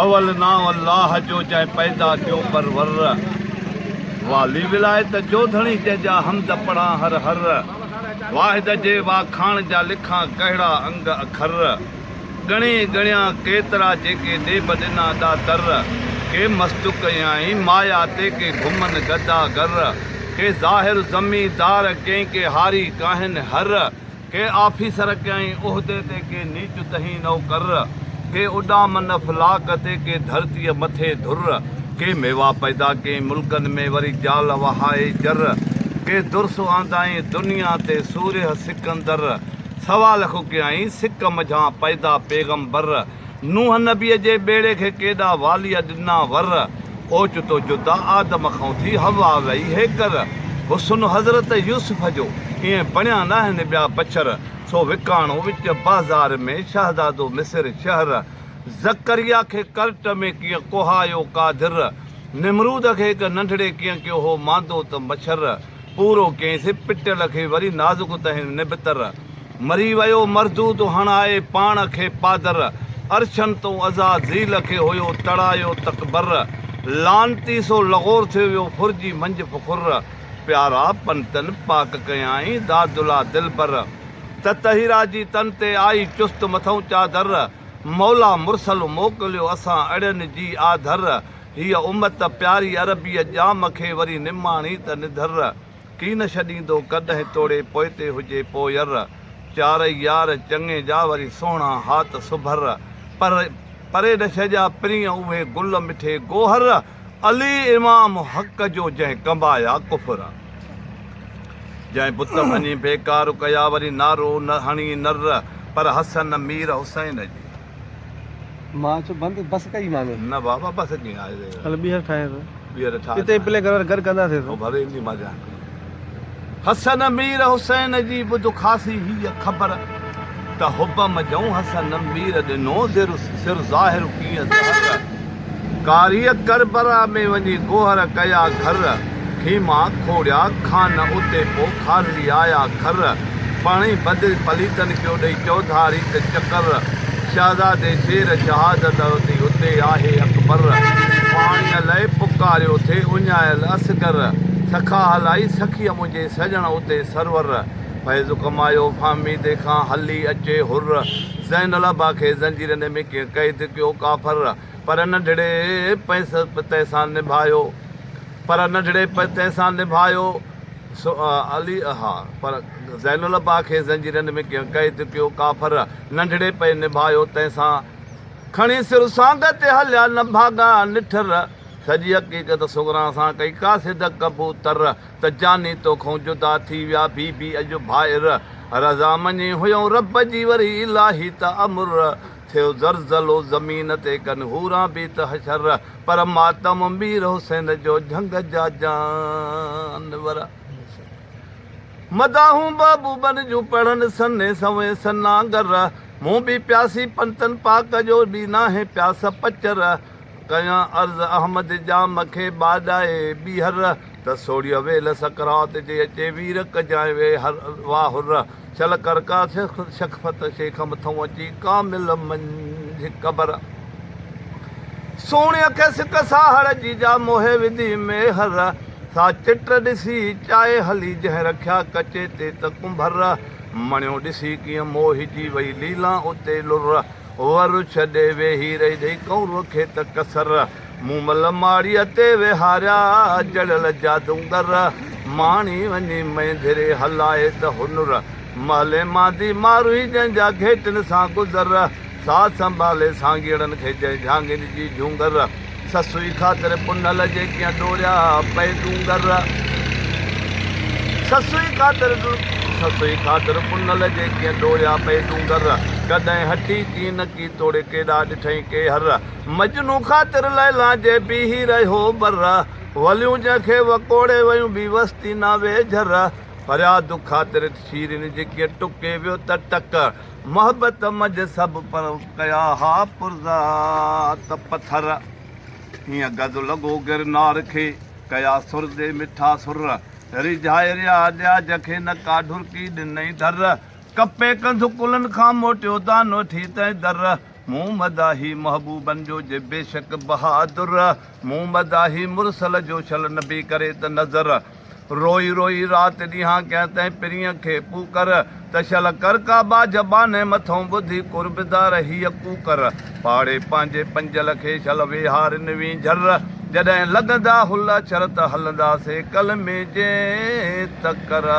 अवल नाम अल्लाह जो चाहे पैदा क्यों परवर वाली विलायत जो धणी जंहिंजा हमद पढ़ा हर हर वाहिद जे वाखाण जा लिखां कहिड़ा अंग अखर गणे गणिया केतिरा जेके देब ॾिना दा दर के मस्तु कयाई माया ते के घुमन गदा गर के ज़ाहिर ज़मीदार कंहिंखे हारी काहिन हर के आफिसर कयाई उहिदे ते के नीच तही नौकर के उॾामन फलाक ते के धरतीअ मथे धुर के मेवा पैदा के मुल्कनि में वरी जाल वहाए जर के दुर्स आंदाई दुनिया ते सूर्य सिकंदर सवा लख कयाई सिक मझां पैदा पैगंबर नूह नबीअ जे बेड़े खे केॾा वालीअ ॾिना वर ओचितो जुदा आदम खां थी हवा वई हेकर हुस्न हज़रत यूसुफ जो ईअं बणिया न आहिनि ॿिया बचर सो विकाणो विच बाज़ार में शहज़ादो मिस्र शहर ज़करिया खे कर्ट में कीअं कोहायो कादिर निमरूद खे हिकु नंढड़े कीअं कयो हो मांदो त मच्छर पूरो कयईंसि पिटियल खे वरी नाज़ुक तहिं निबतर मरी वियो मरदूद हणाए पाण खे पादर अर्शन तो अज़ाज़ील खे हुयो तड़ायो तकबर लानती सो लॻोर थियो वियो फुरजी मंझि फुखुर प्यारा पंतन पाक कयाई दादुला दिलबर त तहिरा जी तन ते आई चुस्त मथऊं चादर मौला मुरसल मोकिलियो असां अड़ियनि जी आधर हीअ उमत प्यारी अरबीअ जाम खे वरी निमाणी त निधर की न छॾींदो कॾहिं तोड़े पोइते हुजे पोयर चार यार चङे जा वरी सोणा हाथ सुभर पर परे न छॾिया प्रिय उहे गुल मिठे गोहर अली इमाम हक़ जो जंहिं कंबाया कुफर जंहिं बुत वञी बेकार कया वरी नारो न हणी नर पर हसन मीर हुसैन जी मां चो बंदि बस कई मां न बाबा बस कीअं आहे हल ॿीहर ठाहे थो ॿीहर ठाहे हिते प्ले घर कंदासीं ऐं भले ईंदी मज़ा हसन मीर हुसैन जी ॿुध ख़ासी हीअ ख़बर त हुब मजऊं हसन मीर ॾिनो सिर ज़ाहिर कीअं ज़हर कारीअ करबरा में वञी गोहर कया घर खीमा खोड़िया खान उते पोइ खाली आया घर पाणी बदिल पलीतन कयो ॾेई चौधारी ते चकर शहज़ादे शेर शहादत थी उते आहे अकबर पाणीअ लाइ पुकारियो थे उञायल असगर सखा हलाई सखीअ मुंहिंजे सजण उते सरवर फैज़ कमायो फामीदे खां हली अचे हुर ज़ैन लबा खे ज़ंजीरनि में कीअं क़ैद कयो काफ़र पर नंढड़े पैसे पते सां निभायो पर नंढड़े पते सां निभायो अली हा पर ज़ैन लबा खे ज़ंजीरनि में कीअं क़ैद कयो काफ़र नंढड़े पे निभायो तंहिंसां खणी सिर सांग ते हलिया न भाॻा निठर सॼी हक़ीक़त सुगरा सां कई कासिद कबूतर त जानी तोखूं जुदा थी विया बी अॼु भाइर रज़ा मञी हुयऊं रब जी वरी इलाही त अमुर थियो ज़रज़लो ज़मीन ते कनि हूरां बि त हशर पर मातम मीर हुसैन जो झंग जा जानवर मदाहूं बाबू बन जूं पढ़नि सने सवे सनागर मूं बि प्यासी पंतन पाक जो बि नाहे प्यास पचर कया अर्ज़ अहमद जाम खे बाॾाए ॿीहर त सोड़ीअ वेल सकरात जे अचे वीर कजाए वे हर वाहुर चल कर का शख़फ़त शेख मथऊं अची कामिल मंझि कबर सोणीअ खे सिक साहड़ जी जा मोहे विधी में हर सा चिट ॾिसी चाहे हली जंहिं रखिया कचे ते त कुंभर मणियो ॾिसी कीअं मोहिजी वई लीला उते लुर वर छॾे वेही रही ॾेई कौर खे त कसर मूमल माड़ीअ ते विहारिया जड़ियल जादूगर माणी वञी मैंधिरे हलाए त हुनुर महले मादी मारुई जंहिंजा घेटनि सां गुज़र साथ संभाले साॻीड़नि खे जंहिं झांगिन जी झूंगर ससुई ख़ातिर पुनल जे कीअं डोरिया पए डूंगर ससुई ख़ातिर पुनल जे कीअं डोरिया पए डूंगर कॾहिं हटी की न की तोड़े केॾा ॾिठई के हर मजनू ख़ातिर लैला जे बीही रहियो बर वलियूं जंहिंखे वकोड़े वयूं बि वस्ती न वेझर फरियाद ख़ातिर शीरिन जे कीअं टुके वियो त टक मोहबत मझ सभु पर कया हा पुरज़ा त पथर हीअं गद लॻो गिरनार खे कया सुर दे मिठा सुर रिझाए रिया ॾियाज खे न का ढुरकी ॾिनई दर कपे कंध कुलनि खां मोटियो दानो थी तंहिं दर मूं मदाही महबूबन जो जे बेशक बहादुर मूं मदाही मुरसल जो छल नबी करे त नज़र रोई रोई रात ॾींहां कंहिं तंहिं पिरीअ खे पूकर त छल कर काबा जबाने मथों ॿुधी कुर्बदार हीअ कूकर पाड़े पंहिंजे पंजल खे छल विहार निवी झर जॾहिं लॻंदा हुल छर त हलंदासीं कलमे जे तकर